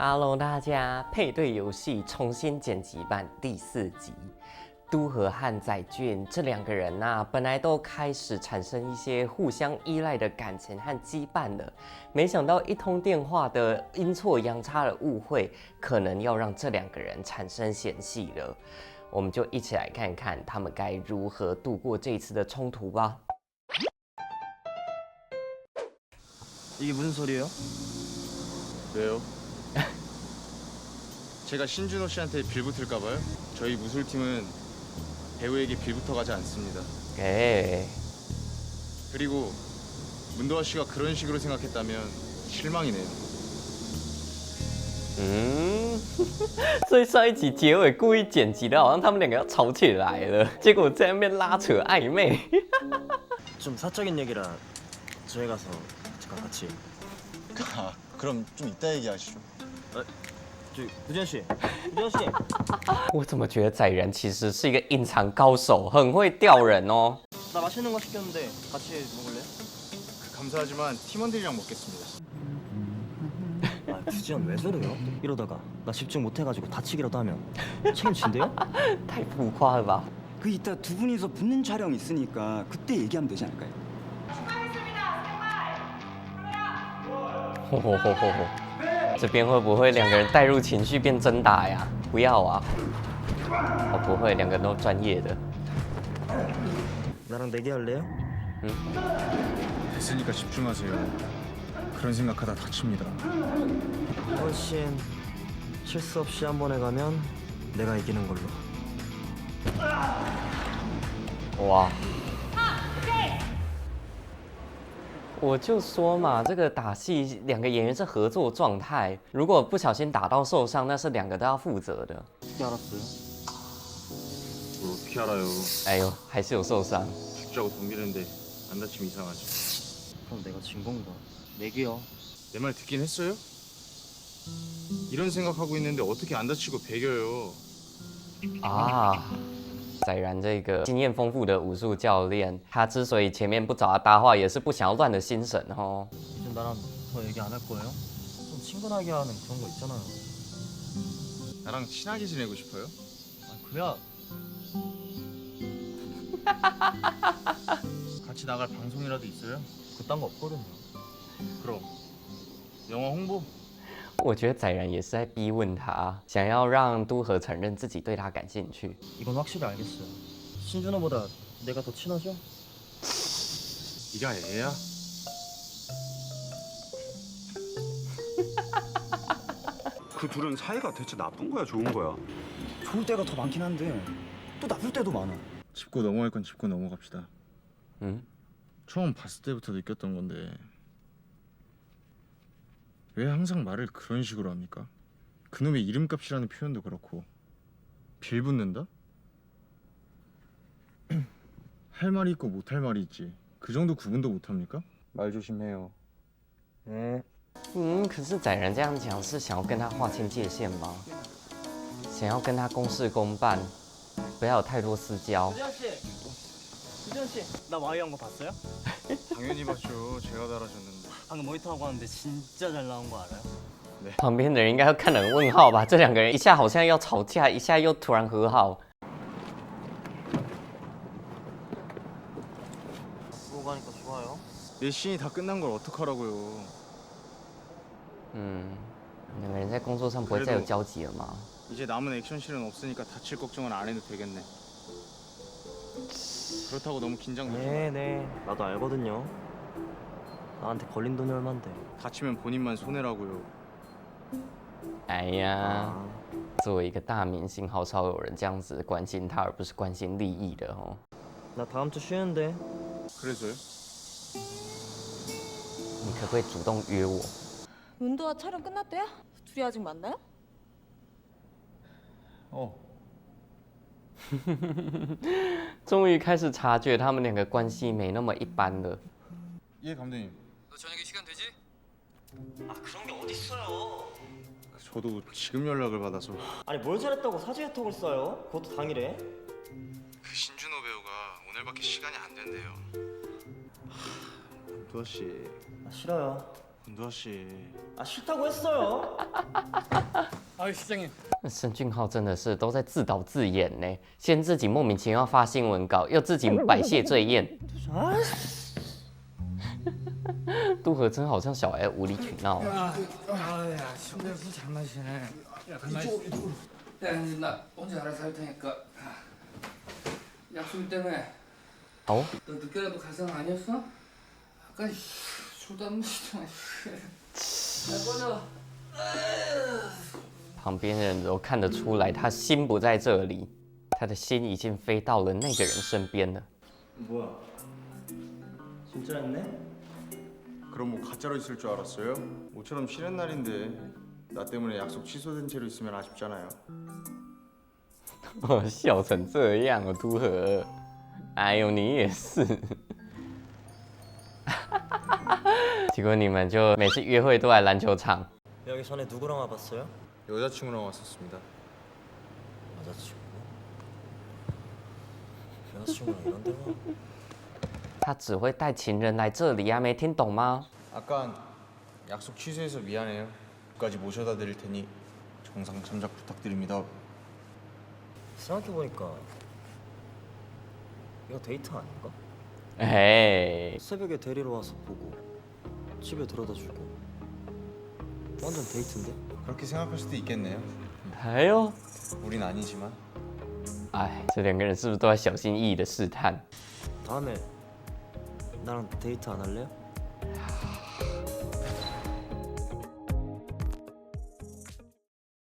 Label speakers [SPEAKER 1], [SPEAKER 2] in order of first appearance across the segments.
[SPEAKER 1] Hello， 大家，配对游戏重新剪辑版第4集，都和和载俊这两个人呐、本来都开始产生一些互相依赖的感情和羁绊了，没想到一通电话的阴错阳差的误会，可能要让这两个人产生嫌隙了。我们就一起来看看他们该如何度过这次的冲突吧。
[SPEAKER 2] 이게 무슨 소리예요?
[SPEAKER 3] 왜요? 제가 신준호 씨한테 빌붙을까봐요? 저희 무술팀은 배우에게 빌붙어가지 않습니다.
[SPEAKER 1] 에
[SPEAKER 3] 그리고 문도아 씨가 그런 식으로 생각했다면 실망이네요.
[SPEAKER 1] 所以上一集结尾故意剪辑的，好像他们两个要吵起来了，结果在那边拉扯暧昧。
[SPEAKER 2] 좀 사적인 얘기라 저희 가서 잠깐 같이.
[SPEAKER 3] 아, 그럼 좀 이따 얘기하시죠.
[SPEAKER 2] 구지현 씨.
[SPEAKER 1] 我怎么觉得载人其实是一个隐藏高手，很会钓人哦。
[SPEAKER 2] 나 맛있는 거 시켰는데 같이 먹을래?
[SPEAKER 3] 감사하지만 팀원들이랑 먹겠습니다.
[SPEAKER 2] 아, 구지현 왜 저래요? 이러다가 나 집중 못 해가지고 다치기라도 하면 책임진대요?
[SPEAKER 1] 太浮夸了吧！
[SPEAKER 4] 그 이따 두 분이서 붙는 촬영 있으니까 그때 얘기하면 되지 않을까요?
[SPEAKER 1] 这边会不会两个人带入情绪变真打呀？不要啊！哦，不会，两个人都专业的。
[SPEAKER 2] 나랑 내기할래요?
[SPEAKER 3] 됐으니까 집중하세요. 그런 생각하다 다칩니다.
[SPEAKER 2] 훨씬 실수 없이 한 번에 가면 내가 이기는 걸로.
[SPEAKER 1] 哇！我就说嘛，这个打戏两个演员是合作状态，如果不小心打到受伤，那是两个都要负责的。
[SPEAKER 2] 어떻게 알았어요?
[SPEAKER 3] 뭘 어떻게 알아요?
[SPEAKER 1] 哎呦，还是有受伤。
[SPEAKER 3] 죽자고 동기는데 안 다치면 이상하지.
[SPEAKER 2] 그럼 내가 진 건가? 내기요.
[SPEAKER 3] 내 말 듣긴 했어요? 이런 생각하고 있는데 어떻게 안 다치고 배겨요?
[SPEAKER 1] 啊，载然这个经验丰富的武术教练，他之所以前面不找他搭话，也是不想要乱了心神哦。
[SPEAKER 2] 이제 나랑 더 얘기 안 할 거예요? 좀 친근하게 하는 그런 거 있잖아요.
[SPEAKER 3] 나랑 친하게 지내고 싶어요?
[SPEAKER 2] 아, 그래야 같이 나갈 방송이라도 있어요? 그딴 거 없거든요.
[SPEAKER 3] 그럼 영화 홍보?
[SPEAKER 1] 我觉得载然也是在逼问他，想要让都和承认自己对他感興趣。
[SPEAKER 2] 이건 확실히 알겠어요. 신준호보다 내가 더 친하죠?
[SPEAKER 3] 네가 애야?
[SPEAKER 4] 그 둘은 사이가 대체 나쁜 거야 좋은 거야? 좋을 때가 더 많긴 한데 또 나쁠 때도 많아.
[SPEAKER 3] 짚고 넘어갈 건 짚고 넘어갑시다.
[SPEAKER 1] 응?
[SPEAKER 3] 처음 봤을 때부터 느꼈던 건데 왜 항상 말을 그런 식으로 합니까? 그놈의 이름값이라는 표현도 그렇고 빌붙는다? 할 말이 있고 못할 말이 있지 그 정도 구분도 못합니까? 말 조심해요.
[SPEAKER 2] 네.
[SPEAKER 1] 可是载然这样讲是想要跟他划清界限吗？想要跟他公事公办，不要有太多私交。
[SPEAKER 2] 구지현 씨, 나 와이 한 거 봤어요?
[SPEAKER 3] 당연히 봤죠. 제가 달아줬는데.
[SPEAKER 2] 방금 모니터 하고 왔는데 진짜 잘 나온 거 알아요?
[SPEAKER 1] 旁边的人应该要看得很问号吧？这两个人一下好像要吵架，一下又突然和好。
[SPEAKER 2] 보고 가니까 좋아요.
[SPEAKER 3] 내 씬이 다 끝난 걸 어떡하라고요.
[SPEAKER 1] 两个人在工作上不会再有交集了吗？
[SPEAKER 3] 이제 남은 액션실은 없으니까 다칠 걱정은 안 해도 되겠네. 그렇다고 너무 긴장되지 마.
[SPEAKER 2] 네네. 나도 알거든요. 나한테 걸린 돈이 얼만데.
[SPEAKER 3] 다치면 본인만 손해라고요.
[SPEAKER 1] 哎呀，作为一个大明星，好少有人这样子关心他，而不是关心利益的哦。
[SPEAKER 2] 나 다음 주 쉬는데.
[SPEAKER 3] 그래서요?
[SPEAKER 1] 你可不可以主动约我？
[SPEAKER 5] 문도와 촬영 끝났대요? 둘이 아직 만나요?
[SPEAKER 3] 어.
[SPEAKER 1] 终于开始察觉他们两个关系没那么一般了。
[SPEAKER 3] 예 감독님.
[SPEAKER 6] 너 저녁에 시간 되지?
[SPEAKER 2] 아 그런 게 어딨어요.
[SPEAKER 3] 저도 지금 연락을 받아서
[SPEAKER 2] 아니 뭘 잘했다고 사주에 톡을 써요? 그것도 당일에?
[SPEAKER 3] 그 신준호 배우가 오늘밖에 시간이 안 된대요. 문도아 씨.
[SPEAKER 2] 아 싫어요.
[SPEAKER 3] 문도아 씨.
[SPEAKER 2] 아 싫다고 했어요.
[SPEAKER 6] 시장님.
[SPEAKER 1] 申俊浩真的是都在自导自演呢，先自己莫名其妙发新闻稿，又自己百谢罪宴。都河真好像小孩无理取闹。
[SPEAKER 6] 아야, 술잘 마시네. 야, 이쪽으로. 나 혼자 알아서 할 테니까. 약속 때문에.
[SPEAKER 1] 어?
[SPEAKER 6] 너 늦게라도 갈 생각 아니었어? 아까 술도 안 마시잖아. 야, 꺼져.
[SPEAKER 1] 旁边的人都看得出来，他心不在这里，他的心已经飞到了那个人身边了。
[SPEAKER 2] 뭐야? 진짜였네?
[SPEAKER 3] 그럼 뭐 가짜로 있을 줄 알았어요? 모처럼 쉬는 날인데 나 때문에 약속 취소된 채로 있으면 아쉽잖아요.
[SPEAKER 1] 笑成这样哦，都河。哎呦，你也是。结果你们就每次约会都来篮球场。
[SPEAKER 2] 여기 전에 누구랑 와봤어요?
[SPEAKER 3] 여자친구랑 왔었습니다.
[SPEAKER 2] 여자친구? 여자친구랑 이런 데가?
[SPEAKER 1] 他只会带情人来这里啊，没听懂吗？
[SPEAKER 3] 아까 약속 취소해서 미안해요. 끝까지 모셔다 드릴 테니 정상 참작 부탁드립니다.
[SPEAKER 2] 생각해보니까 이거 데이트 아닌가?
[SPEAKER 1] 哎，
[SPEAKER 2] 새벽에 데리러 와서 보고 집에 데려다주고 완전 데이트인데?
[SPEAKER 3] 그렇게 생각할 수도 있겠네요.
[SPEAKER 1] 哎呦，
[SPEAKER 3] 우린 아니지만
[SPEAKER 1] 哎，这两个人是不是都在小心翼翼的试探？
[SPEAKER 2] 다음에 나랑 데이트 안 할래요?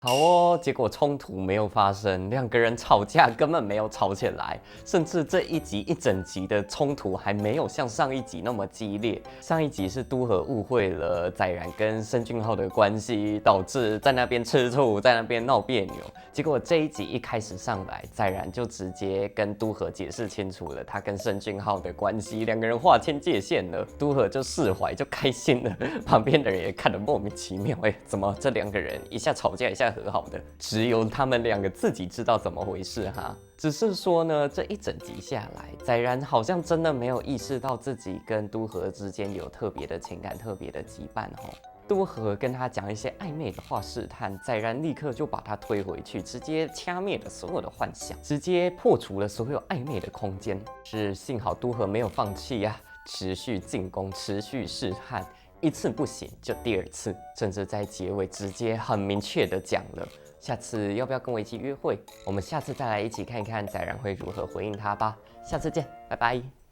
[SPEAKER 1] 好哦，结果冲突没有发生，两个人吵架根本没有吵起来，甚至这一集一整集的冲突还没有像上一集那么激烈。上一集是都河误会了载然跟申俊浩的关系，导致在那边吃醋，在那边闹别扭。结果这一集一开始上来，载然就直接跟都河解释清楚了他跟申俊浩的关系，两个人划清界限了，都河就释怀，就开心了。旁边的人也看得莫名其妙，怎么这两个人一下吵架一下和好的，只有他们两个自己知道怎么回事哈。只是说呢，这一整集下来，载然好像真的没有意识到自己跟都河之间有特别的情感、特别的羁绊吼。都河跟他讲一些暧昧的话试探，载然立刻就把他推回去，直接掐灭了所有的幻想，直接破除了所有暧昧的空间。是幸好都河没有放弃呀，持续进攻，持续试探。一次不行就第二次，甚至在结尾直接很明确的讲了，下次要不要跟我一起约会？我们下次再来一起看一看载然会如何回应他吧。下次见，拜拜。